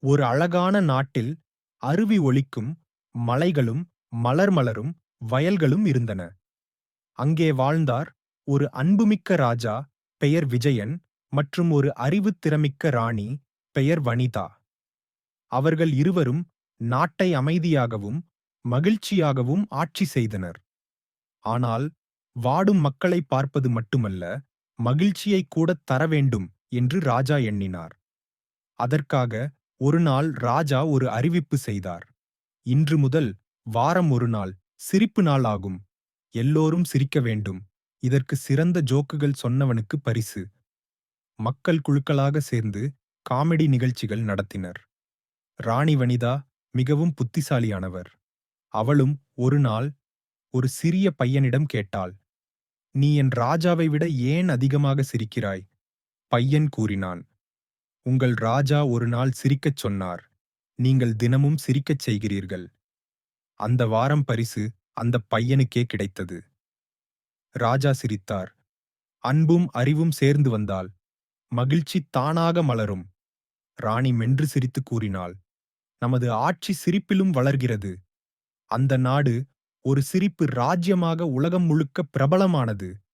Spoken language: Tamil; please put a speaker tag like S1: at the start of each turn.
S1: ஒரு அழகான நாட்டில் அருவி ஒலிக்கும், மலைகளும், மலர் மலரும் வயல்களும் இருந்தன. அங்கே வாழ்ந்தார் ஒரு அன்புமிக்க ராஜா, பெயர் விஜயன், மற்றும் ஒரு அறிவுத்திறமிக்க ராணி, பெயர் வனிதா. அவர்கள் இருவரும் நாட்டை அமைதியாகவும், மகிழ்ச்சியாகவும் ஆட்சி செய்தனர். ஆனால், வாடும் மக்களை பார்ப்பது மட்டுமல்ல, மகிழ்ச்சியைக் கூடத் தர வேண்டும் என்று ராஜா எண்ணினார். அதற்காக ஒருநாள் ராஜா ஒரு அறிவிப்பு செய்தார். இன்று முதல் வாரம் ஒரு நாள் சிரிப்பு நாள் ஆகும். எல்லோரும் சிரிக்க வேண்டும். இதற்கு சிறந்த ஜோக்குகள் சொன்னவனுக்கு பரிசு. மக்கள் குழுக்களாக சேர்ந்து காமெடி நிகழ்ச்சிகள் நடத்தினர். ராணி வனிதா மிகவும் புத்திசாலியானவர். அவளும் ஒரு நாள் ஒரு சிறிய பையனிடம் கேட்டாள், நீ என் ராஜாவை விட ஏன் அதிகமாக சிரிக்கிறாய்? பையன் கூறினான், உங்கள் ராஜா ஒரு நாள் சிரிக்கச் சொன்னார். நீங்கள் தினமும் சிரிக்கச் செய்கிறீர்கள். அந்த வாரம் பரிசு அந்தப் பையனுக்கே கிடைத்தது. ராஜா சிரித்தார். அன்பும் அறிவும் சேர்ந்து வந்தால் மகிழ்ச்சி தானாக மலரும். ராணி மென்று சிரித்து கூறினாள், நமது ஆட்சி சிரிப்பிலும் வளர்கிறது. அந்த நாடு ஒரு சிரிப்பு ராஜ்யமாக உலகம் முழுக்க பிரபலமானது.